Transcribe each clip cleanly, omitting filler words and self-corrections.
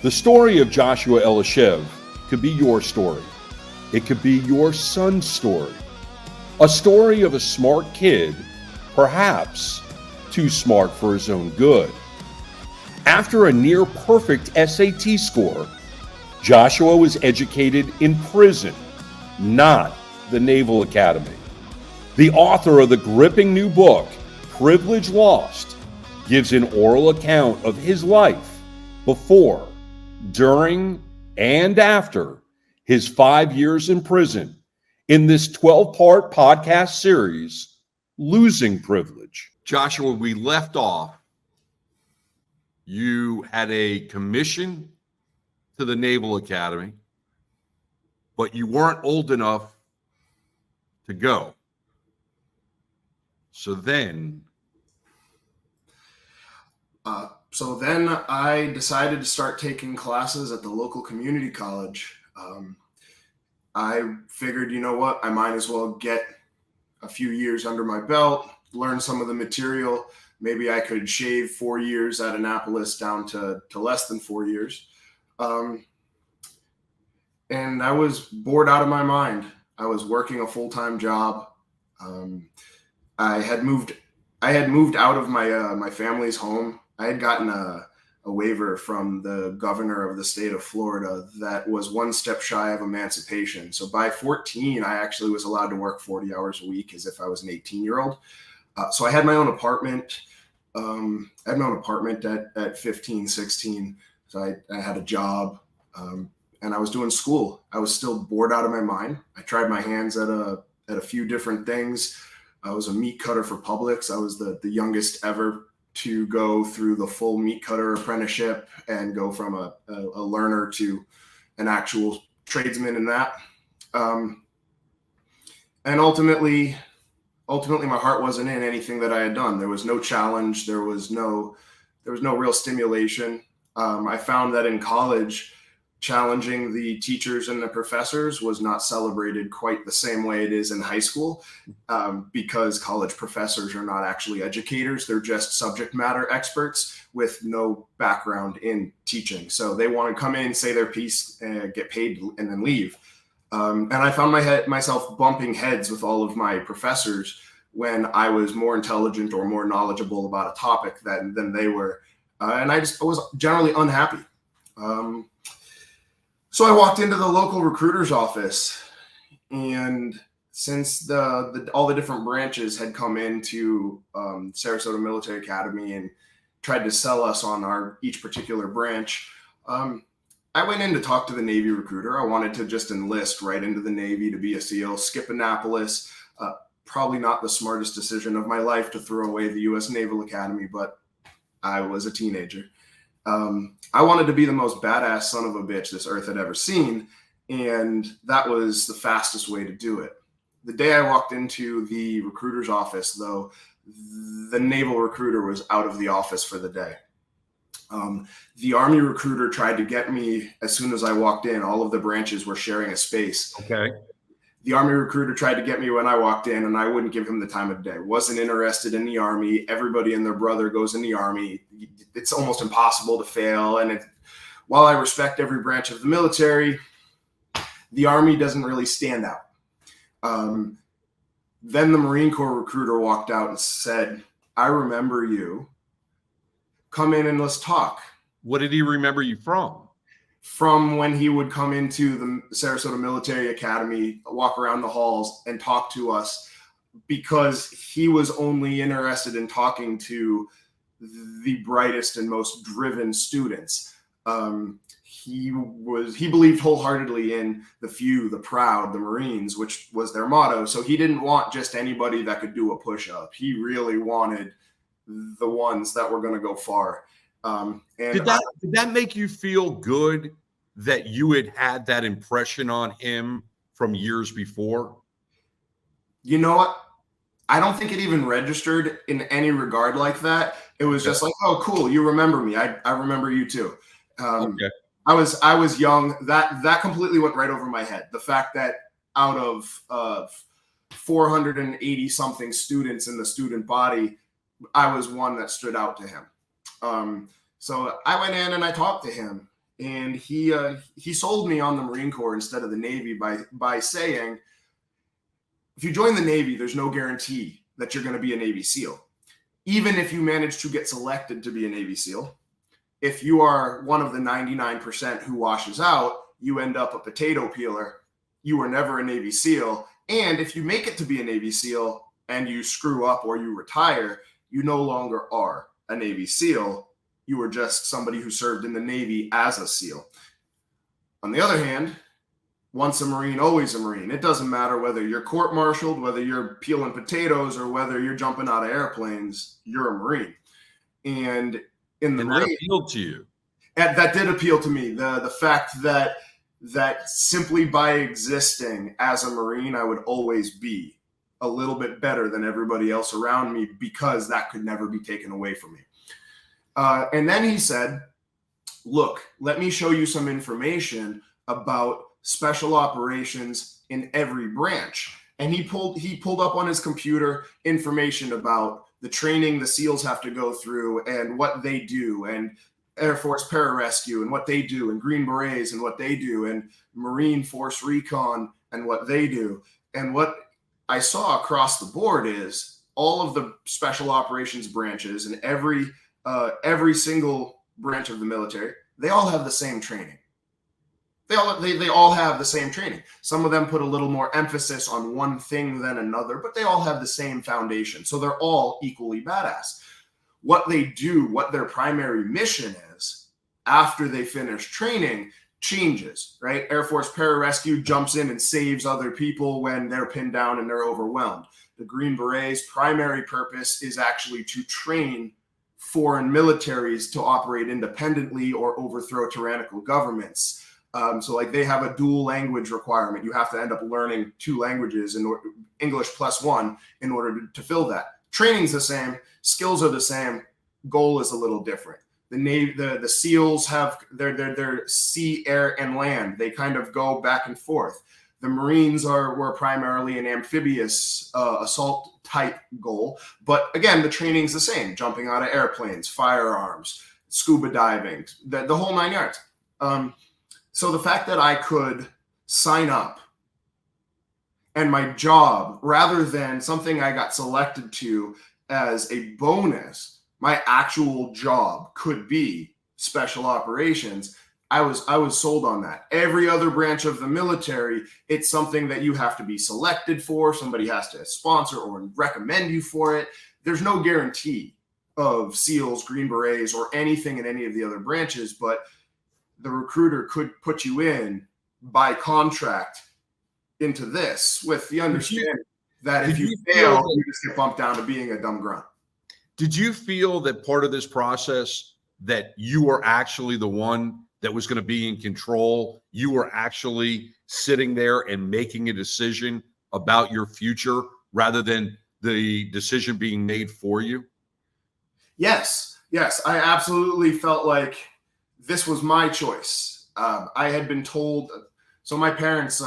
The story of Joshua Elishev could be your story. It could be your son's story. A story of a smart kid, perhaps too smart for his own good. After a near perfect SAT score, Joshua was educated in prison, not the Naval Academy. The author of the gripping new book, Privilege Lost, gives an oral account of his life before, during, and after his 5 years in prison in this 12-part podcast series, Losing Privilege. Joshua, we left off. You had a commission to the Naval Academy, but you weren't old enough to go. So then I decided to start taking classes at the local community college. I figured, you know what, I might as well get a few years under my belt, learn some of the material. Maybe I could shave 4 years at Annapolis down to less than 4 years. And I was bored out of my mind. I was working a full-time job. I had moved out of my family's home. I had gotten a waiver from the governor of the state of Florida that was one step shy of emancipation. So by 14, I actually was allowed to work 40 hours a week as if I was an 18-year-old. So I had my own apartment. At 15, 16. So I had a job and I was doing school. I was still bored out of my mind. I tried my hands at a few different things. I was a meat cutter for Publix. I was the youngest ever to go through the full meat cutter apprenticeship and go from a learner to an actual tradesman in that. And ultimately my heart wasn't in anything that I had done. There was no challenge. There was no real stimulation. I found that in college, challenging the teachers and the professors was not celebrated quite the same way it is in high school, because college professors are not actually educators. They're just subject matter experts with no background in teaching. So they want to come in, say their piece, get paid, and then leave. And I found myself bumping heads with all of my professors when I was more intelligent or more knowledgeable about a topic than they were. And I was generally unhappy. So I walked into the local recruiter's office, and since all the different branches had come into Sarasota Military Academy and tried to sell us on each particular branch, I went in to talk to the Navy recruiter. I wanted to just enlist right into the Navy to be a SEAL, skip Annapolis. Probably not the smartest decision of my life to throw away the US Naval Academy, but I was a teenager. I wanted to be the most badass son of a bitch this earth had ever seen, and that was the fastest way to do it. The day I walked into the recruiter's office, though, the naval recruiter was out of the office for the day. The Army recruiter tried to get me as soon as I walked in. All of the branches were sharing a space. Okay. The Army recruiter tried to get me when I walked in, and I wouldn't give him the time of day. Wasn't interested in the Army. Everybody and their brother goes in the Army. It's almost impossible to fail. And while I respect every branch of the military, the Army doesn't really stand out. Then the Marine Corps recruiter walked out and said, "I remember you. Come in and let's talk." What did he remember you from? From when he would come into the Sarasota Military Academy, walk around the halls and talk to us, because he was only interested in talking to the brightest and most driven students. He believed wholeheartedly in the few, the proud, the Marines, which was their motto. So he didn't want just anybody that could do a push-up. He really wanted the ones that were going to go far. And did that make you feel good that you had that impression on him from years before? You know what? I don't think it even registered in any regard like that. It was just like, oh, cool, you remember me. I remember you too. Okay. I was young. That completely went right over my head. The fact that out of 480 something students in the student body, I was one that stood out to him. So I went in and I talked to him, and he sold me on the Marine Corps instead of the Navy by saying, if you join the Navy, there's no guarantee that you're going to be a Navy SEAL. Even if you manage to get selected to be a Navy SEAL, if you are one of the 99% who washes out, you end up a potato peeler. You were never a Navy SEAL. And if you make it to be a Navy SEAL and you screw up or you retire, you no longer are a Navy SEAL. You were just somebody who served in the Navy as a SEAL. On the other hand, once a Marine, always a Marine. It doesn't matter whether you're court-martialed, whether you're peeling potatoes, or whether you're jumping out of airplanes, you're a Marine. And in the Marine, that appealed to you. That did appeal to me. The fact that simply by existing as a Marine, I would always be a little bit better than everybody else around me, because that could never be taken away from me. And then he said, look, let me show you some information about special operations in every branch. And he pulled up on his computer information about the training the SEALs have to go through and what they do, and Air Force Pararescue and what they do, and Green Berets and what they do, and Marine Force Recon and what they do. And what I saw across the board is all of the special operations branches and every single branch of the military, they all have the same training. They all have the same training. Some of them put a little more emphasis on one thing than another, but they all have the same foundation. So they're all equally badass. What they do, what their primary mission is after they finish training, changes, right? Air Force Pararescue jumps in and saves other people when they're pinned down and they're overwhelmed. The Green Berets' primary purpose is actually to train foreign militaries to operate independently or overthrow tyrannical governments. So like they have a dual language requirement. You have to end up learning 2 languages, English +1, in order to fill that. Training's the same, skills are the same, goal is a little different. The Navy, the SEALs have their sea, air, and land. They kind of go back and forth. The Marines were primarily an amphibious assault type goal, but again, the training's the same: jumping out of airplanes, firearms, scuba diving, the whole 9 yards. So the fact that I could sign up and my job, rather than something I got selected to as a bonus, my actual job could be special operations, I was sold on that. Every other branch of the military, it's something that you have to be selected for. Somebody has to sponsor or recommend you for it. There's no guarantee of SEALs, Green Berets, or anything in any of the other branches, but the recruiter could put you in by contract into this with the understanding that if you fail, you just get bumped down to being a dumb grunt. Did you feel that part of this process, that you were actually the one that was going to be in control? You were actually sitting there and making a decision about your future rather than the decision being made for you? Yes. I absolutely felt like this was my choice. I had been told. So my parents,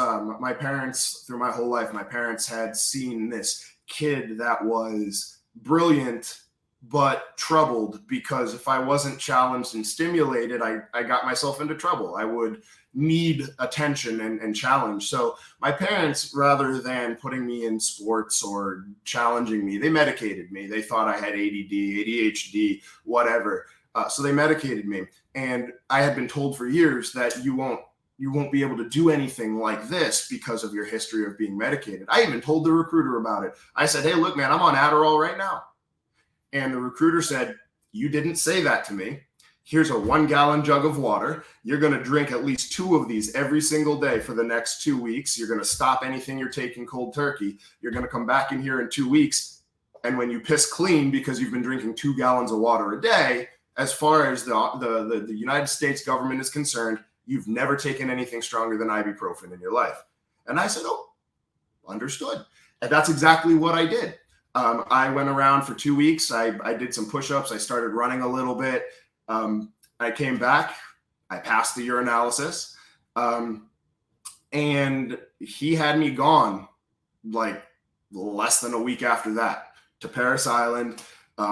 through my whole life, my parents had seen this kid that was brilliant but troubled, because if I wasn't challenged and stimulated, I got myself into trouble. I would need attention and challenge. So my parents, rather than putting me in sports or challenging me, they medicated me. They thought I had ADD, ADHD, whatever. So they medicated me. And I had been told for years that you won't be able to do anything like this because of your history of being medicated. I even told the recruiter about it. I said, hey, look, man, I'm on Adderall right now. And the recruiter said, you didn't say that to me. Here's a 1-gallon jug of water. You're going to drink at least 2 of these every single day for the next 2 weeks. You're going to stop anything you're taking cold turkey. You're going to come back in here in 2 weeks. And when you piss clean because you've been drinking 2 gallons of water a day, as far as the United States government is concerned, you've never taken anything stronger than ibuprofen in your life. And I said, oh, understood. And that's exactly what I did. I went around for 2 weeks. I did some push-ups. I started running a little bit. I came back. I passed the urinalysis. And he had me gone like less than a week after that to Parris Island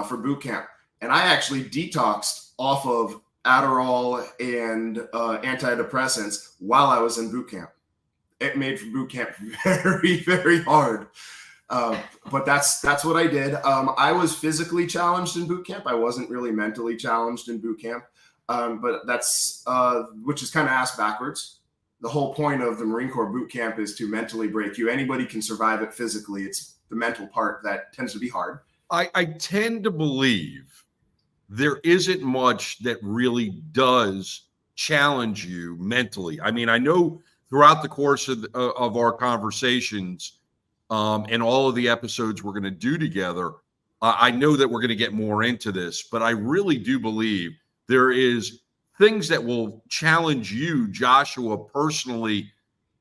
for boot camp. And I actually detoxed off of Adderall and antidepressants while I was in boot camp. It made for boot camp very, very hard. But that's what I did. I was physically challenged in boot camp. I wasn't really mentally challenged in boot camp. But that's which is kind of ass backwards. The whole point of the Marine Corps boot camp is to mentally break you. Anybody can survive it physically. It's the mental part that tends to be hard. I tend to believe there isn't much that really does challenge you mentally. I mean, I know throughout the course of our conversations and all of the episodes we're going to do together, I know that we're going to get more into this, but I really do believe there is things that will challenge you, Joshua, personally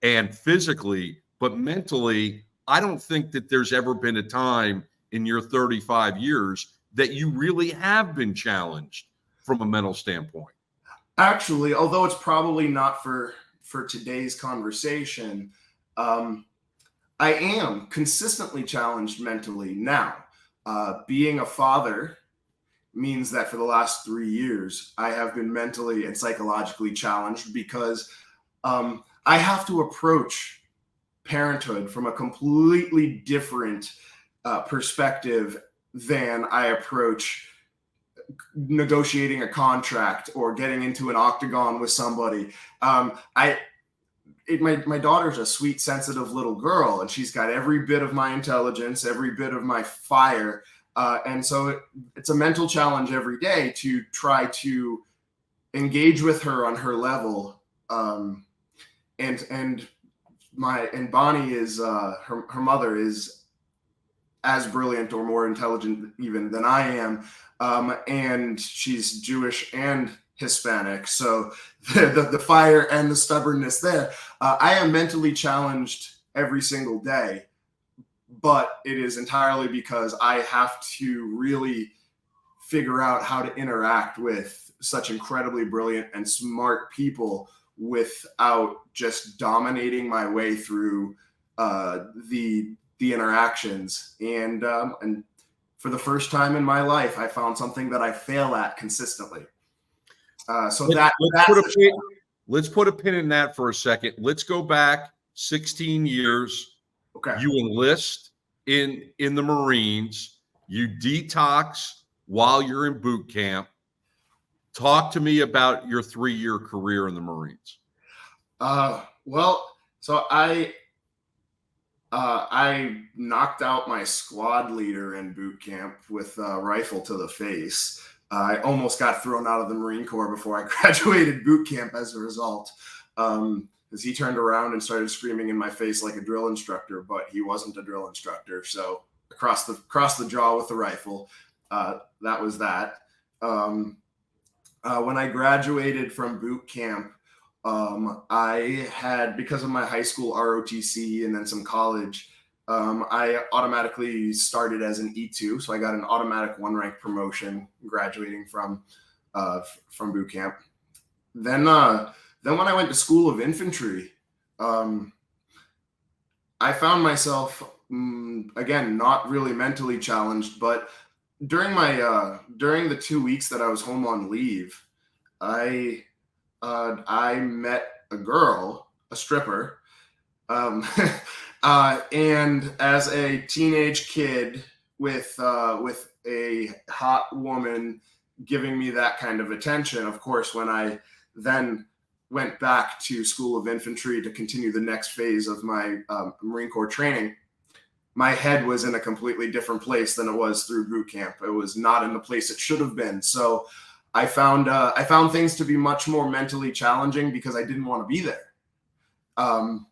and physically, but mentally, I don't think that there's ever been a time in your 35 years that you really have been challenged from a mental standpoint. Actually, although it's probably not for today's conversation, I am consistently challenged mentally now. Being a father means that for the last 3 years, I have been mentally and psychologically challenged because I have to approach parenthood from a completely different perspective than I approach negotiating a contract or getting into an octagon with somebody. My daughter's a sweet, sensitive little girl, and she's got every bit of my intelligence, every bit of my fire. And so it's a mental challenge every day to try to engage with her on her level. And Bonnie is her mother is as brilliant or more intelligent even than I am. And she's Jewish and Hispanic. So the fire and the stubbornness there. I am mentally challenged every single day, but it is entirely because I have to really figure out how to interact with such incredibly brilliant and smart people without just dominating my way through the interactions. And for the first time in my life, I found something that I fail at consistently. Let's put a pin in that for a second. Let's go back 16 years. Okay. You enlist in the Marines. You detox while you're in boot camp. Talk to me about your 3-year career in the Marines. So I knocked out my squad leader in boot camp with a rifle to the face. I almost got thrown out of the Marine Corps before I graduated boot camp as a result, because he turned around and started screaming in my face like a drill instructor, but he wasn't a drill instructor. So across the jaw with the rifle. That was that. When I graduated from boot camp, I had, because of my high school ROTC and then some college, I automatically started as an E2. So I got an automatic 1-rank promotion graduating from boot camp. Then when I went to School of Infantry, I found myself, again, not really mentally challenged, but during the 2 weeks that I was home on leave, I met a girl, a stripper, and as a teenage kid with a hot woman giving me that kind of attention, of course, when I then went back to School of Infantry to continue the next phase of my Marine Corps training, my head was in a completely different place than it was through boot camp. It was not in the place it should have been. So I found things to be much more mentally challenging because I didn't want to be there. The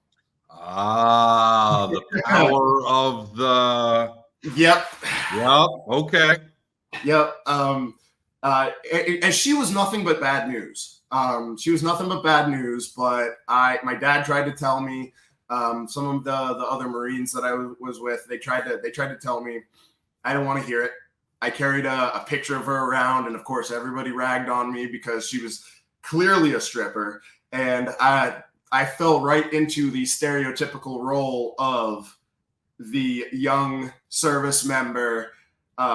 power of the. Yep. Okay. Yep. And she was nothing but bad news. She was nothing but bad news. But my dad tried to tell me. Some of the other Marines that I was with, they tried to tell me. I didn't want to hear it. I carried a picture of her around, and of course, everybody ragged on me because she was clearly a stripper, and I fell right into the stereotypical role of the young service member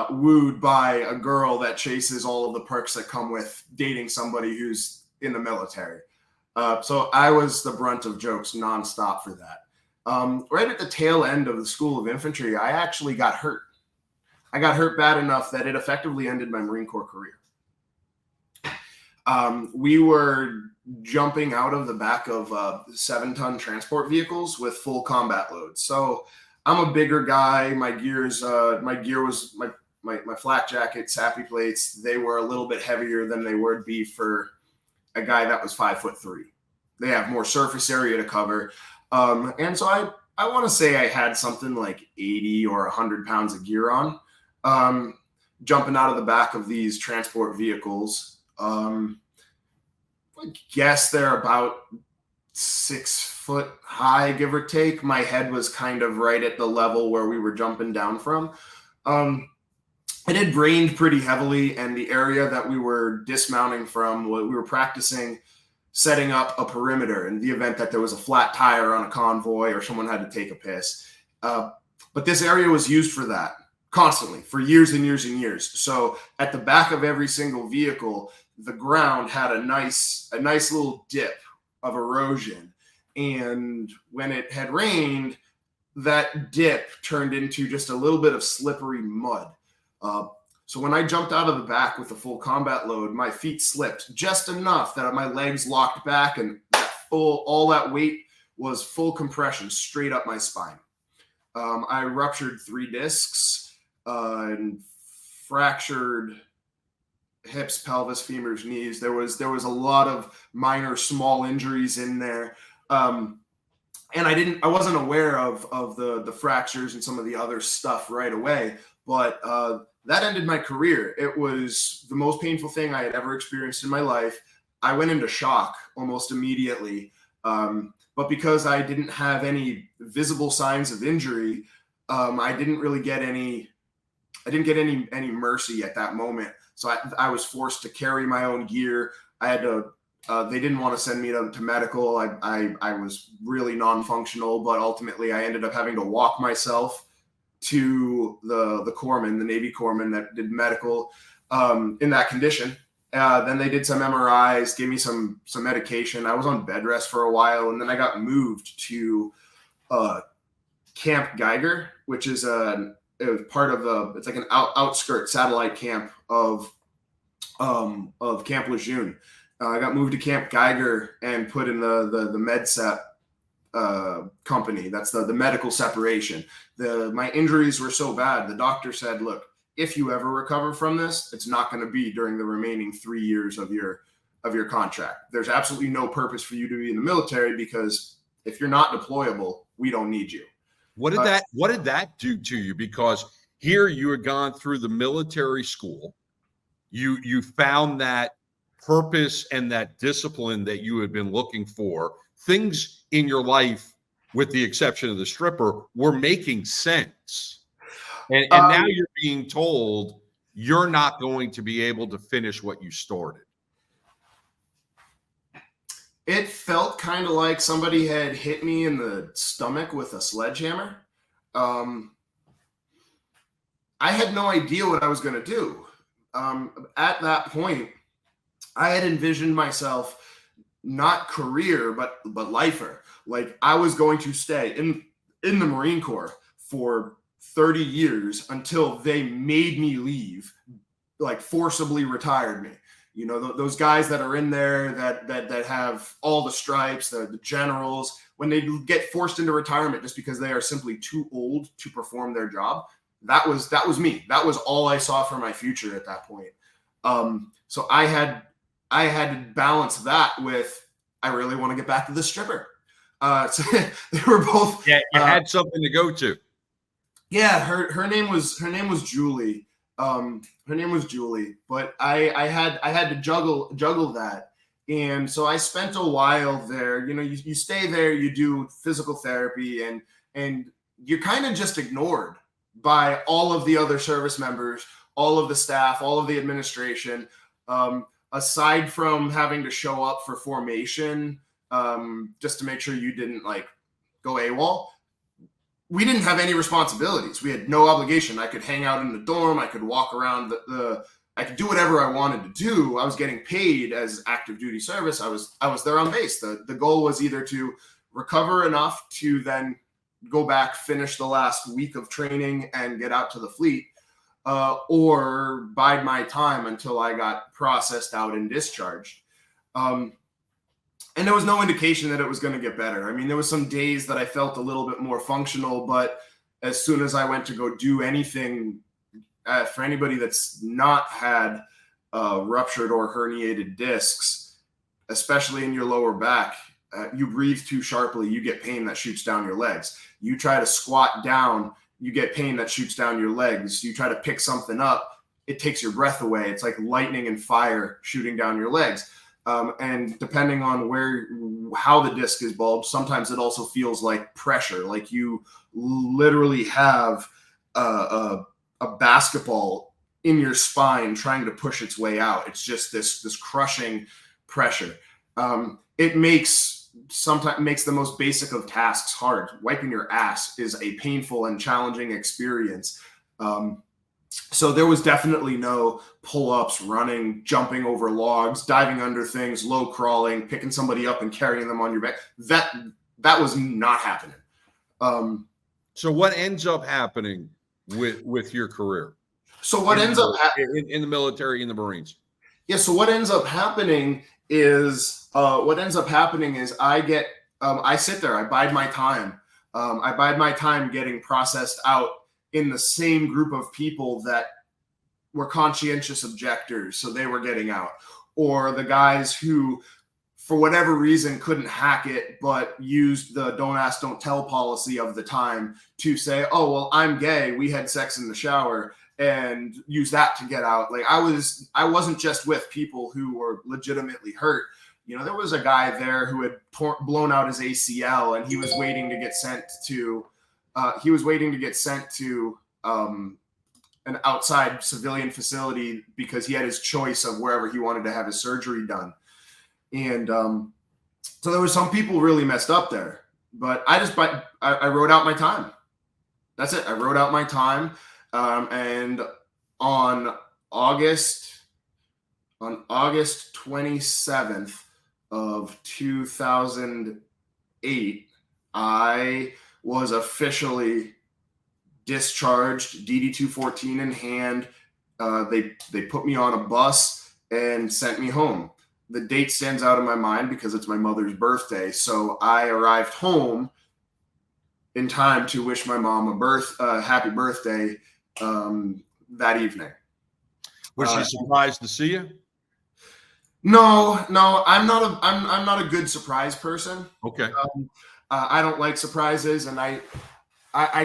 wooed by a girl that chases all of the perks that come with dating somebody who's in the military. So I was the brunt of jokes nonstop for that. Right at the tail end of the School of Infantry, I actually got hurt. I got hurt bad enough that it effectively ended my Marine Corps career. We were jumping out of the back of 7-ton transport vehicles with full combat loads. So I'm a bigger guy. My gear was my flak jacket, sappy plates. They were a little bit heavier than they would be for a guy that was 5'3". They have more surface area to cover. And so I want to say I had something like 80 or 100 pounds of gear on, jumping out of the back of these transport vehicles. I guess they're about 6 foot high, give or take. My head was kind of right at the level where we were jumping down from. It had rained pretty heavily, and the area that we were dismounting from, we were practicing setting up a perimeter in the event that there was a flat tire on a convoy or someone had to take a piss. But this area was used for that constantly for years and years and years. So at the back of every single vehicle, the ground had a nice little dip of erosion. And when it had rained, that dip turned into just a little bit of slippery mud. So when I jumped out of the back with a full combat load, my feet slipped just enough that my legs locked back, and all that weight was full compression straight up my spine. I ruptured 3 discs and fractured hips, pelvis, femurs, knees. There was a lot of minor small injuries in there. And I wasn't aware of the fractures and some of the other stuff right away, but that ended my career. It was the most painful thing I had ever experienced in my life. I went into shock almost immediately. But because I didn't have any visible signs of injury, I didn't really get any mercy at that moment. So I was forced to carry my own gear. I had to, they didn't want to send me to medical. I was really non-functional, but ultimately I ended up having to walk myself to the corpsman, the Navy corpsman that did medical in that condition. Then they did some MRIs, gave me some medication. I was on bed rest for a while, and then I got moved to Camp Geiger, which is it was part of it's like an outskirt satellite camp of Camp Lejeune. I got moved to Camp Geiger and put in the MedSep company. That's the medical separation. My injuries were so bad, the doctor said, look, if you ever recover from this, it's not going to be during the remaining 3 years of your contract. There's absolutely no purpose for you to be in the military, because if you're not deployable, we don't need you. What did that do to you? Because here you had gone through the military school, you found that purpose and that discipline that you had been looking for. Things in your life, with the exception of the stripper, were making sense. And now you're being told you're not going to be able to finish what you started. It felt kind of like somebody had hit me in the stomach with a sledgehammer. I had no idea what I was going to do. At that point, I had envisioned myself not career, but lifer. Like, I was going to stay in the Marine Corps for 30 years until they made me leave, like forcibly retired me. You know, those guys that are in there that have all the stripes, the generals, when they get forced into retirement just because they are simply too old to perform their job. That was me. That was all I saw for my future at that point. So I had to balance that with, I really want to get back to the stripper. So they were both. Yeah, you had something to go to. Yeah, her name was Julie. Her name was Julie, but I had to juggle that. And so I spent a while there. You know, you stay there, you do physical therapy, and you're kind of just ignored by all of the other service members, all of the staff, all of the administration. Aside from having to show up for formation, just to make sure you didn't like go AWOL, we didn't have any responsibilities. We had no obligation. I could hang out in the dorm. I could walk around I could do whatever I wanted to do. I was getting paid as active duty service. I was there on base. The goal was either to recover enough to then go back, finish the last week of training, and get out to the fleet, or bide my time until I got processed out and discharged. And there was no indication that it was going to get better. I mean, there was some days that I felt a little bit more functional, but as soon as I went to go do anything, for anybody that's not had ruptured or herniated discs, especially in your lower back, you breathe too sharply, you get pain that shoots down your legs. You try to squat down, you get pain that shoots down your legs. You try to pick something up, it takes your breath away. It's like lightning and fire shooting down your legs. And depending on how the disc is bulbed, sometimes it also feels like pressure, like you literally have a basketball in your spine trying to push its way out. It's just this crushing pressure. It sometimes makes the most basic of tasks hard. Wiping your ass is a painful and challenging experience. So there was definitely no pull-ups, running, jumping over logs, diving under things, low crawling, picking somebody up and carrying them on your back. That was not happening. So what ends up happening with your career? So what ends up in the military, in the Marines? Yeah. So what ends up happening is I sit there, I bide my time. I bide my time getting processed out in the same group of people that were conscientious objectors, so they were getting out, or the guys who, for whatever reason, couldn't hack it, but used the don't ask, don't tell policy of the time to say, oh, well, I'm gay, we had sex in the shower, and use that to get out. Like I wasn't just with people who were legitimately hurt. You know, there was a guy there who had blown out his ACL, and he was waiting to get sent to an outside civilian facility because he had his choice of wherever he wanted to have his surgery done. And so there were some people really messed up there. But I wrote out my time. That's it. I wrote out my time. And on August 27th of 2008, I was officially discharged, DD-214 in hand. They put me on a bus and sent me home. The date stands out in my mind because it's my mother's birthday. So I arrived home in time to wish my mom a happy birthday that evening. Was she surprised to see you? No, I'm not a good surprise person. Okay. I don't like surprises, and I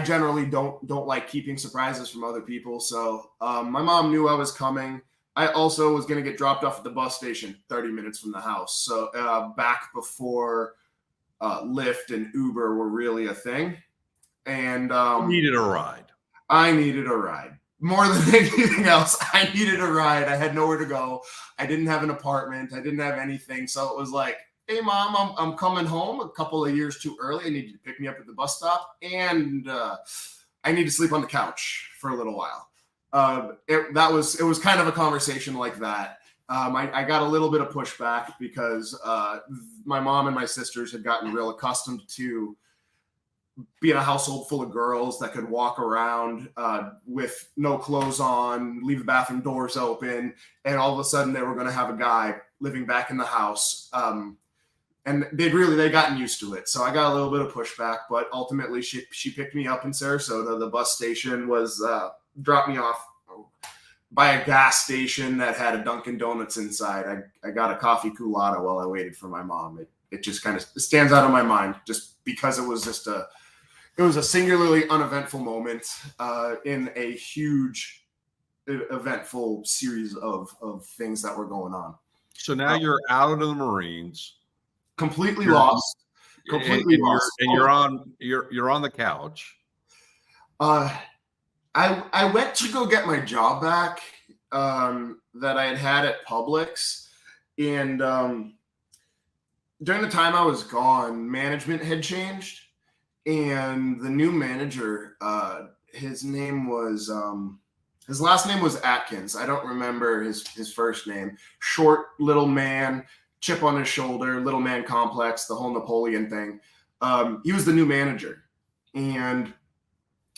generally don't like keeping surprises from other people. So my mom knew I was coming. I also was going to get dropped off at the bus station 30 minutes from the house. So back before Lyft and Uber were really a thing. And you needed a ride. I needed a ride. More than anything else, I needed a ride. I had nowhere to go. I didn't have an apartment. I didn't have anything. So it was like, hey, Mom, I'm coming home a couple of years too early. I need you to pick me up at the bus stop. And I need to sleep on the couch for a little while. It was kind of a conversation like that. I got a little bit of pushback because my mom and my sisters had gotten real accustomed to being a household full of girls that could walk around with no clothes on, leave the bathroom doors open, and all of a sudden they were going to have a guy living back in the house. And they'd gotten used to it. So I got a little bit of pushback, but ultimately she picked me up in Sarasota. The bus station was dropped me off by a gas station that had a Dunkin' Donuts inside. I got a coffee culotta while I waited for my mom. It just kind of stands out of my mind just because it was a singularly uneventful moment in a huge eventful series of things that were going on. So now you're out of the Marines. Completely lost. Lost. You're on the couch. I went to go get my job back that I had at Publix, and during the time I was gone, management had changed, And the new manager, his last name was Atkins. I don't remember his first name. Short little man, chip on his shoulder, little man complex, the whole Napoleon thing. He was the new manager. And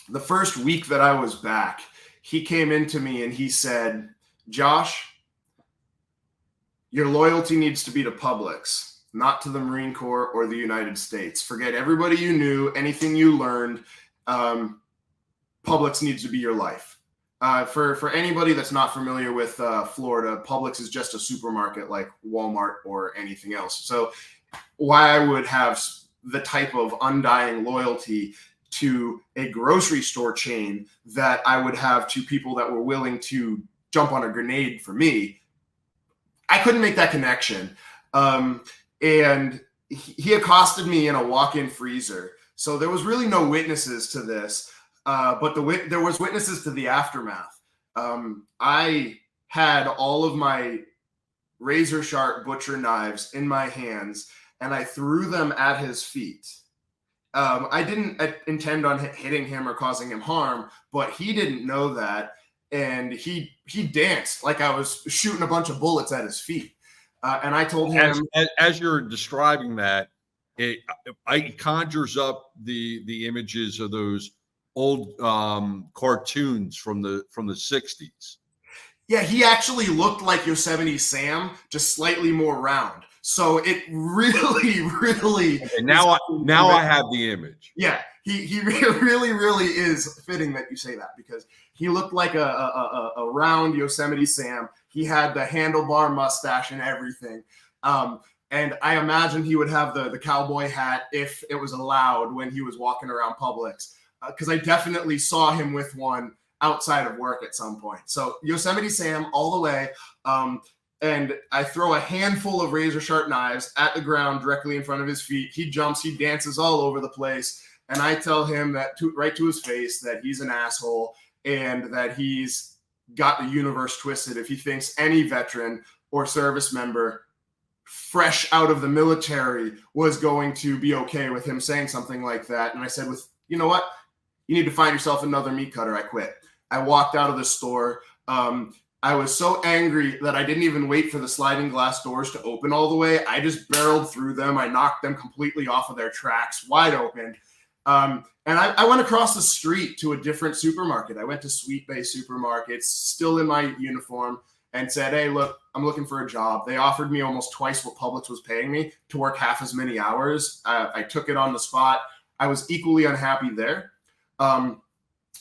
the first week that I was back, he came into me and he said, Josh, your loyalty needs to be to Publix, not to the Marine Corps or the United States. Forget everybody you knew, anything you learned. Publix needs to be your life. For anybody that's not familiar with Florida, Publix is just a supermarket like Walmart or anything else. So why I would have the type of undying loyalty to a grocery store chain that I would have to people that were willing to jump on a grenade for me, I couldn't make that connection. And he accosted me in a walk-in freezer. So there was really no witnesses to this, but there was witnesses to the aftermath. I had all of my razor-sharp butcher knives in my hands, and I threw them at his feet. I didn't intend on hitting him or causing him harm, but he didn't know that, and he danced like I was shooting a bunch of bullets at his feet. And I told him, as you're describing that, it conjures up the images of those old cartoons from the 60s. Yeah, he actually looked like Yosemite Sam, just slightly more round. So it really, really. Okay, now I have the image. Yeah, he really is fitting that you say that, because he looked like a round Yosemite Sam. He had the handlebar mustache and everything. And I imagine he would have the cowboy hat if it was allowed when he was walking around Publix, because I definitely saw him with one outside of work at some point. So Yosemite Sam all the way. And I throw a handful of razor sharp knives at the ground directly in front of his feet. He jumps, he dances all over the place. And I tell him that right to his face that he's an asshole and that he's got the universe twisted if he thinks any veteran or service member fresh out of the military was going to be okay with him saying something like that. And I said, you know what? You need to find yourself another meat cutter. I quit. I walked out of the store. I was so angry that I didn't even wait for the sliding glass doors to open all the way. I just barreled through them. I knocked them completely off of their tracks, wide open. And I went across the street to a different supermarket. I went to Sweet Bay Supermarkets, still in my uniform, and said, hey, look, I'm looking for a job. They offered me almost twice what Publix was paying me to work half as many hours. I took it on the spot. I was equally unhappy there.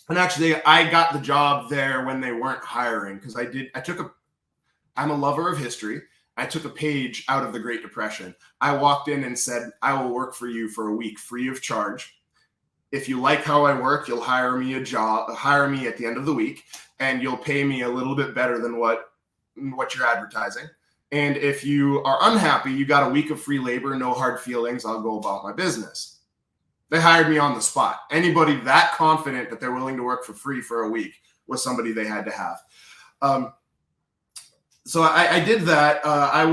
And actually, I got the job there when they weren't hiring, because I'm a lover of history. I took a page out of the Great Depression. I walked in and said, I will work for you for a week free of charge. If you like how I work, you'll hire me at the end of the week, and you'll pay me a little bit better than what you're advertising. And if you are unhappy, you got a week of free labor, no hard feelings. I'll go about my business. They hired me on the spot. Anybody that confident that they're willing to work for free for a week was somebody they had to have. So I did that. I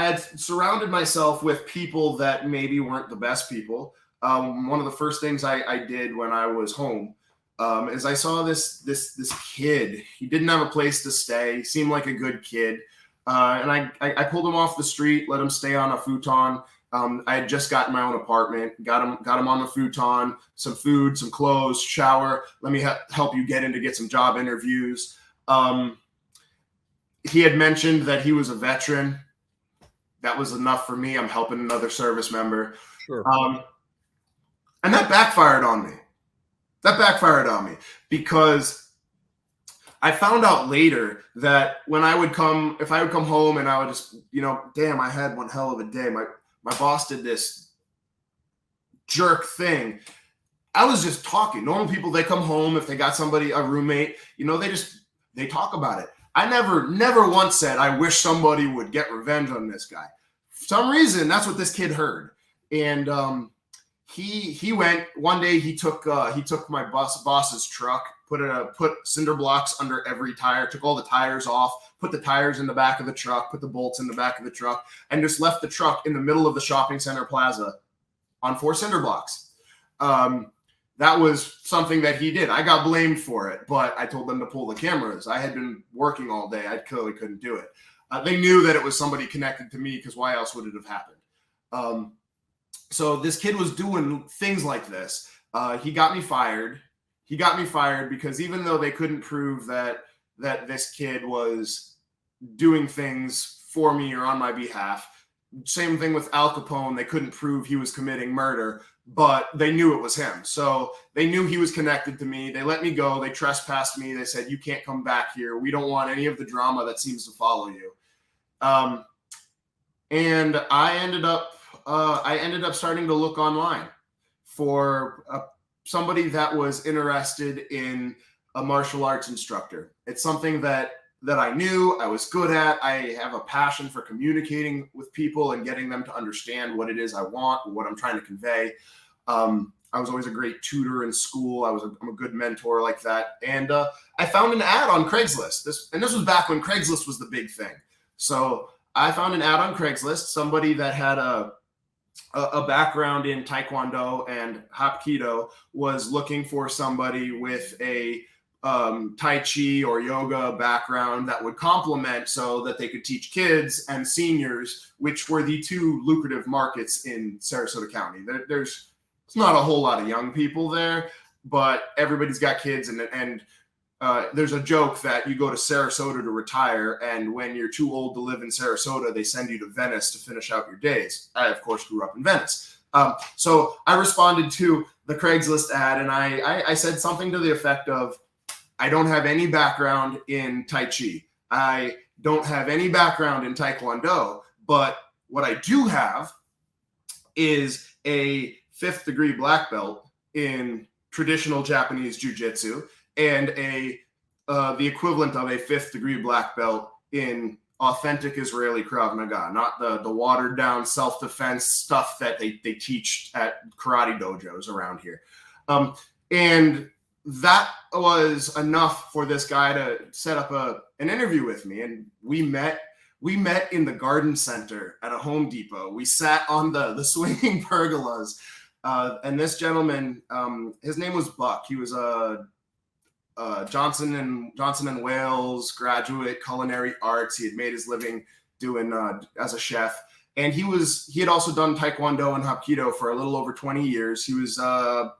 had surrounded myself with people that maybe weren't the best people. One of the first things I did when I was home is I saw this kid. He didn't have a place to stay. He seemed like a good kid. And I pulled him off the street, let him stay on a futon. I had just gotten my own apartment, got him on the futon, some food, some clothes, shower. Let me help you get some job interviews. He had mentioned that he was a veteran. That was enough for me. I'm helping another service member. Sure. And that backfired on me. Because I found out later that if I would come home and I would just, damn, I had one hell of a day. My boss did this jerk thing. I was just talking. Normal people, they come home if they got a roommate, they talk about it. I never once said, I wish somebody would get revenge on this guy. For some reason, that's what this kid heard. And he went one day. He took my boss's truck, put cinder blocks under every tire, took all the tires off, put the tires in the back of the truck, put the bolts in the back of the truck, and just left the truck in the middle of the shopping center plaza on 4 cinder blocks. That was something that he did. I got blamed for it, but I told them to pull the cameras. I had been working all day. I clearly couldn't do it. They knew that it was somebody connected to me, because why else would it have happened? So this kid was doing things like this. He got me fired. He got me fired because even though they couldn't prove that this kid was doing things for me or on my behalf, same thing with Al Capone. They couldn't prove he was committing murder, but they knew it was him. So they knew he was connected to me. They let me go. They trespassed me. They said, you can't come back here. We don't want any of the drama that seems to follow you. And I ended up starting to look online for somebody that was interested in a martial arts instructor. It's something that I knew I was good at. I have a passion for communicating with people and getting them to understand what it is I want, what I'm trying to convey. I was always a great tutor in school. I'm a good mentor like that. And I found an ad on Craigslist. This was back when Craigslist was the big thing. So I found an ad on Craigslist, somebody that had a background in Taekwondo and Hapkido was looking for somebody with a Tai Chi or yoga background that would complement so that they could teach kids and seniors, which were the two lucrative markets in Sarasota County. There's not a whole lot of young people there, but everybody's got kids, and there's a joke that you go to Sarasota to retire, and when you're too old to live in Sarasota, they send you to Venice to finish out your days. I, of course, grew up in Venice. So I responded to the Craigslist ad, and I said something to the effect of, I don't have any background in Tai Chi. I don't have any background in Taekwondo, but what I do have is a 5th degree black belt in traditional Japanese jiu-jitsu and the equivalent of a 5th degree black belt in authentic Israeli Krav Maga, not the watered down self-defense stuff that they teach at karate dojos around here. And that was enough for this guy to set up an interview with me. And we met in the garden center at a Home Depot. We sat on the swinging pergolas. And this gentleman, his name was Buck. He was a Johnson and Wales graduate, culinary arts. He had made his living doing as a chef, and he had also done Taekwondo and Hapkido for a little over 20 years. He was a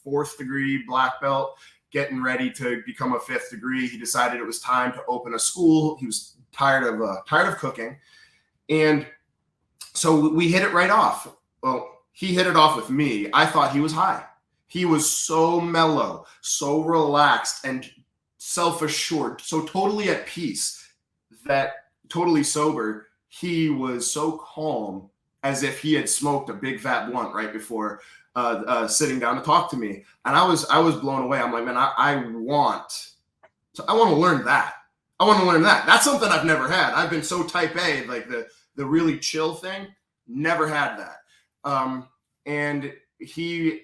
4th degree black belt, getting ready to become a 5th degree. He decided it was time to open a school. He was tired of cooking, and so we hit it right off. Well, he hit it off with me. I thought he was high. He was so mellow, so relaxed and self-assured, so totally at peace, that totally sober, he was so calm, as if he had smoked a big fat blunt right before sitting down to talk to me. And I was blown away. I'm like, man, I want to learn that. I want to learn that. That's something I've never had. I've been so type A, like the really chill thing, never had that. And he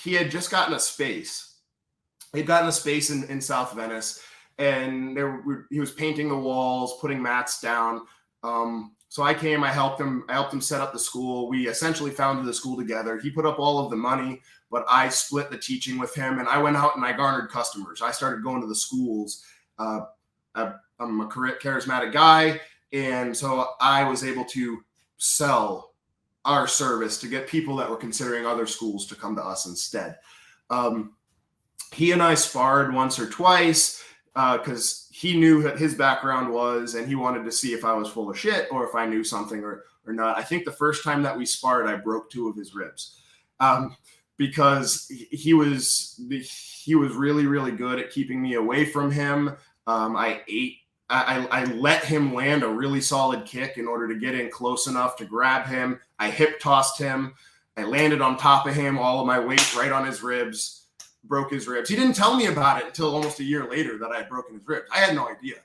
had just gotten a space. He'd gotten a space in South Venice, and he was painting the walls, putting mats down. So I came, I helped him set up the school. We essentially founded the school together. He put up all of the money, but I split the teaching with him, and I went out and I garnered customers. I started going to the schools. I'm a charismatic guy, and so I was able to sell our service to get people that were considering other schools to come to us instead. He and I sparred once or twice because he knew what his background was, and he wanted to see if I was full of shit or if I knew something or not. I think the first time that we sparred, I broke 2 of his ribs because he was really, really good at keeping me away from him. I let him land a really solid kick in order to get in close enough to grab him. I hip tossed him. I landed on top of him, all of my weight right on his ribs, broke his ribs. He didn't tell me about it until almost a year later that I had broken his ribs. I had no idea.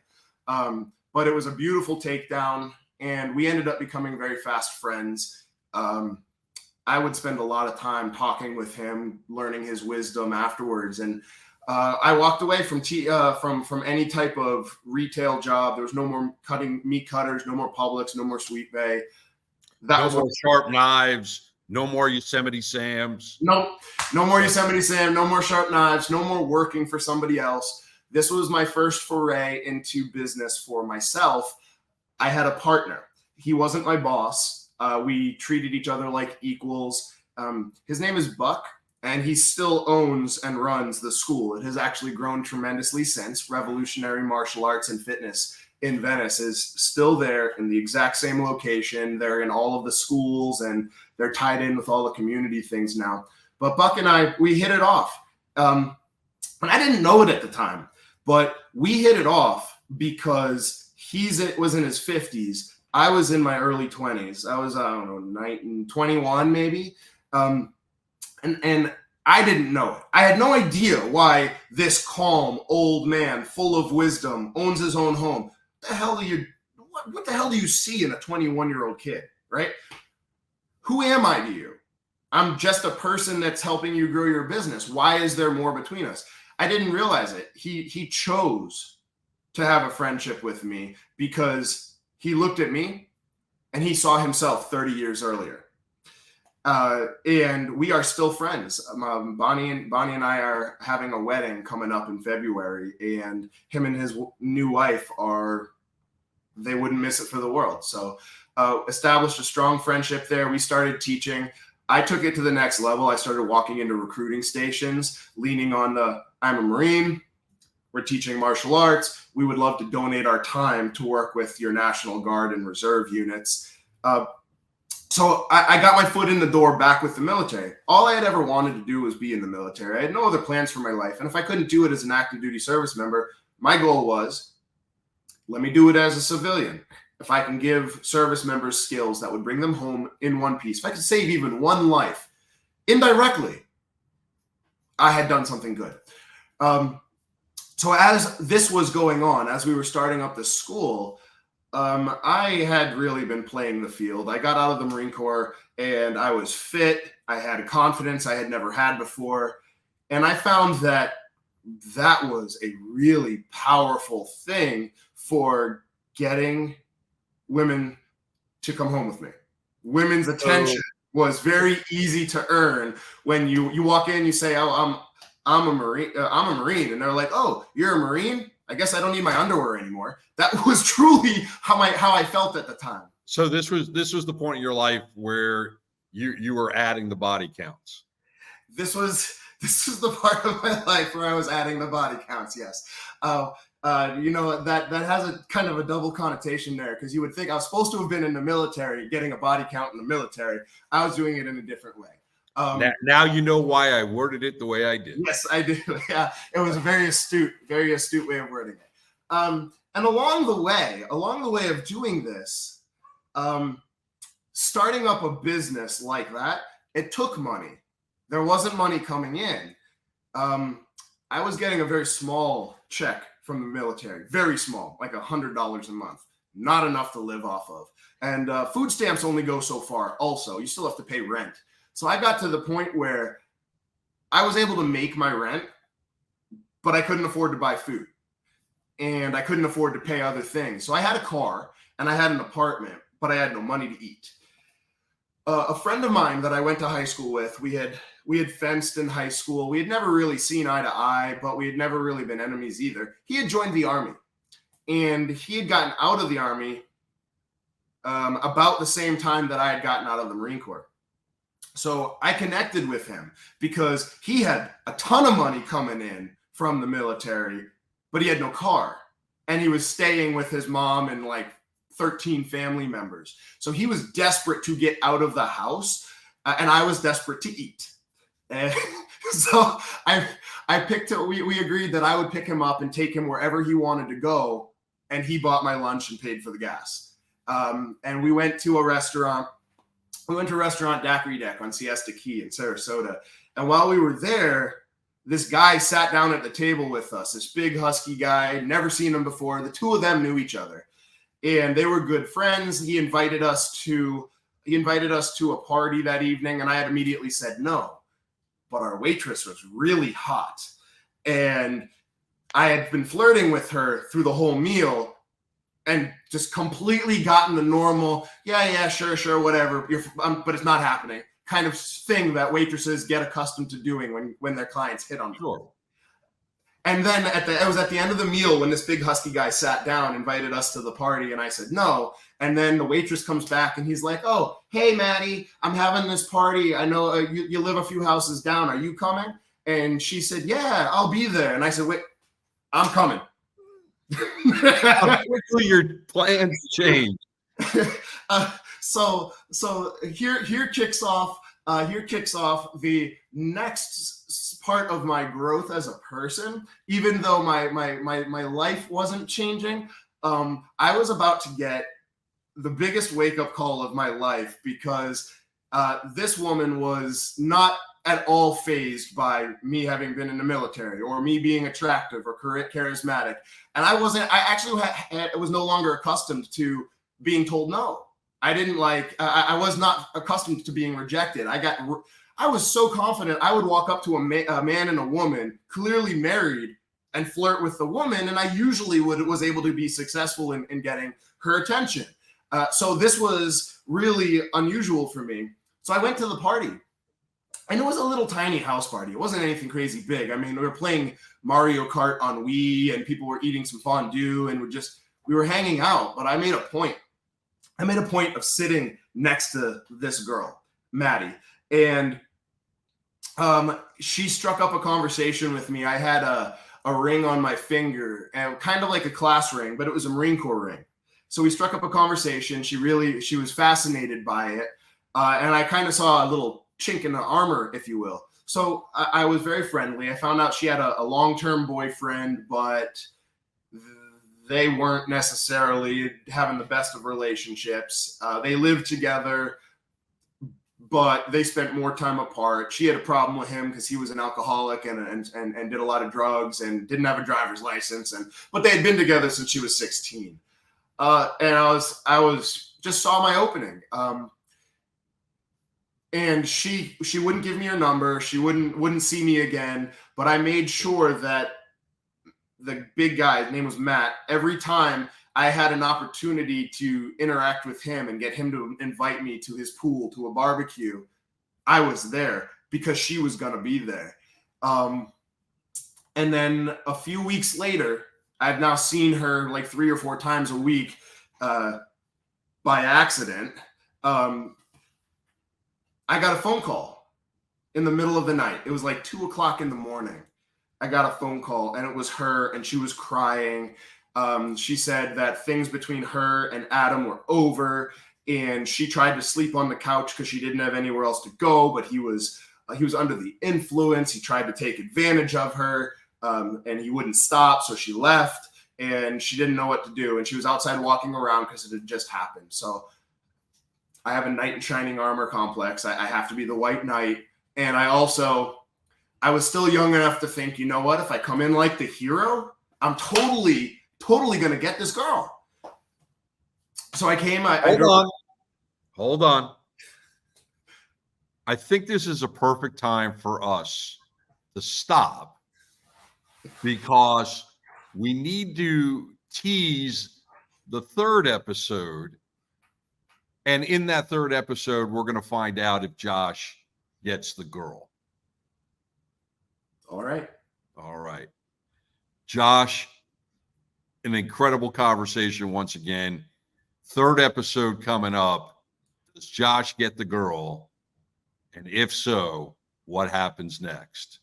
But it was a beautiful takedown, and we ended up becoming very fast friends. I would spend a lot of time talking with him, learning his wisdom afterwards. And I walked away from any type of retail job. There was no more cutting meat cutters, no more Publix, no more Sweet Bay. No more sharp knives, No more Yosemite Sams. Nope. No more Yosemite Sam, no more sharp knives, no more working for somebody else. This was my first foray into business for myself. I had a partner. He wasn't my boss. We treated each other like equals. His name is Buck, and he still owns and runs the school. It has actually grown tremendously since. Revolutionary Martial Arts and Fitness in Venice is still there in the exact same location. They're in all of the schools, and they're tied in with all the community things now. But Buck and I, we hit it off. And I didn't know it at the time, but we hit it off because was in his 50s. I was in my early 20s. I was, I don't know, 21 maybe. And I didn't know it. I had no idea why this calm old man full of wisdom owns his own home. What the hell do you see in a 21-year-old kid, right? Who am I to you? I'm just a person that's helping you grow your business. Why is there more between us? I didn't realize it. He chose to have a friendship with me because he looked at me and he saw himself 30 years earlier. And we are still friends. Bonnie and I are having a wedding coming up in February, and him and his new wife they wouldn't miss it for the world. So established a strong friendship there. We started teaching. I took it to the next level. I started walking into recruiting stations, leaning on I'm a Marine. We're teaching martial arts. We would love to donate our time to work with your National Guard and Reserve units. So I got my foot in the door back with the military. All I had ever wanted to do was be in the military. I had no other plans for my life. And if I couldn't do it as an active duty service member, my goal was, let me do it as a civilian. If I can give service members skills that would bring them home in one piece, if I could save even one life indirectly, I had done something good. So as this was going on, as we were starting up the school, I had really been playing the field. I got out of the Marine Corps and I was fit. I had confidence I had never had before. And I found that was a really powerful thing for getting women to come home with me. Women's attention was very easy to earn when you walk in, you say, "Oh, I'm a Marine," and they're like, "Oh, you're a Marine? I guess I don't need my underwear anymore." That was truly how I felt at the time. So this was the point in your life where you were adding the body counts. This was the part of my life where I was adding the body counts. Yes. That has a kind of a double connotation there, because you would think I was supposed to have been in the military, getting a body count in the military. I was doing it in a different way. Now you know why I worded it the way I did. Yes, I do. Yeah, it was a very astute way of wording it. And along the way of doing this, starting up a business like that, it took money. There wasn't money coming in. I was getting a very small check from the military, very small, like $100 a month, not enough to live off of. And food stamps only go so far. Also, you still have to pay rent. So I got to the point where I was able to make my rent, but I couldn't afford to buy food, and I couldn't afford to pay other things. So I had a car and I had an apartment, but I had no money to eat. A friend of mine that I went to high school with, we had fenced in high school. We had never really seen eye to eye, but we had never really been enemies either. He had joined the Army, and he had gotten out of the Army about the same time that I had gotten out of the Marine Corps. So I connected with him because he had a ton of money coming in from the military, but he had no car, and he was staying with his mom and like 13 family members. So he was desperate to get out of the house, and I was desperate to eat. And so we agreed that I would pick him up and take him wherever he wanted to go, and he bought my lunch and paid for the gas. And we went to a restaurant. We went to restaurant Daiquiri Deck on Siesta Key in Sarasota. And while we were there, this guy sat down at the table with us, this big husky guy, never seen him before. The two of them knew each other, and they were good friends. He invited us to a party that evening, and I had immediately said no. But our waitress was really hot, and I had been flirting with her through the whole meal, and just completely gotten the normal, yeah, sure, whatever, but it's not happening. kind of thing that waitresses get accustomed to doing when their clients hit on them. Sure. And then it was at the end of the meal when this big husky guy sat down, invited us to the party, and I said no. And then the waitress comes back and he's like, "Oh, hey, Maddie, I'm having this party. I know you live a few houses down. Are you coming?" And she said, "Yeah, I'll be there." And I said, "Wait, I'm coming." How quickly your plans change. So here kicks off the next part of my growth as a person. Even though my life wasn't changing, I was about to get the biggest wake-up call of my life, because this woman was not at all fazed by me having been in the military or me being attractive or charismatic. And I was no longer accustomed to being told no. I was not accustomed to being rejected. I was so confident I would walk up to a man and a woman, clearly married, and flirt with the woman. And I usually was able to be successful in getting her attention. So this was really unusual for me. So I went to the party. And it was a little tiny house party. It wasn't anything crazy big. I mean, we were playing Mario Kart on Wii, and people were eating some fondue, and we were hanging out. But I made a point of sitting next to this girl, Maddie. And she struck up a conversation with me. I had a ring on my finger, and kind of like a class ring, but it was a Marine Corps ring. So we struck up a conversation. She was fascinated by it. And I kind of saw a little chink in the armor, if you will. So I was very friendly. I found out she had a long-term boyfriend, but they weren't necessarily having the best of relationships. They lived together, but they spent more time apart. She had a problem with him because he was an alcoholic and did a lot of drugs and didn't have a driver's license. But they had been together since she was 16. And I was just saw my opening. And she wouldn't give me her number. She wouldn't see me again. But I made sure that the big guy, his name was Matt, every time I had an opportunity to interact with him and get him to invite me to his pool, to a barbecue, I was there because she was going to be there. And then a few weeks later, I've now seen her like 3 or 4 times a week by accident. I got a phone call in the middle of the night. It was like 2 o'clock in the morning. I got a phone call, and it was her, and she was crying. She said that things between her and Adam were over, and she tried to sleep on the couch because she didn't have anywhere else to go, but he was under the influence. He tried to take advantage of her, and he wouldn't stop, so she left, and she didn't know what to do, and she was outside walking around because it had just happened. So I have a knight in shining armor complex. I have to be the white knight. And I was still young enough to think, you know what? If I come in like the hero, I'm totally going to get this girl. So I came. Hold on. I think this is a perfect time for us to stop, because we need to tease the 3rd episode. And in that 3rd episode, we're going to find out if Josh gets the girl. All right. Josh, an incredible conversation once again. 3rd episode coming up. Does Josh get the girl? And if so, what happens next?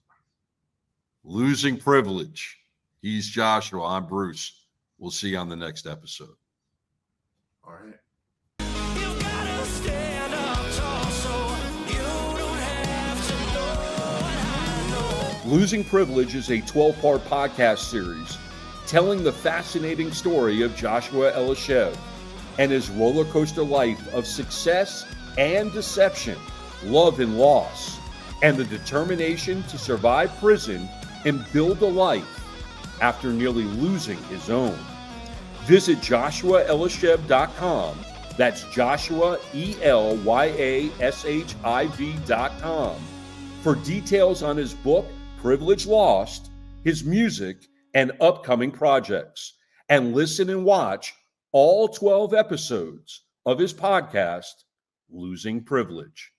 Losing Privilege. He's Joshua. I'm Bruce. We'll see you on the next episode. All right. Losing Privilege is a 12-part podcast series telling the fascinating story of Joshua Elishev and his roller coaster life of success and deception, love and loss, and the determination to survive prison and build a life after nearly losing his own. Visit JoshuaElishev.com. That's Joshua, ELYASHIV.com for details on his book, Privilege Lost, his music, and upcoming projects. And listen and watch all 12 episodes of his podcast, Losing Privilege.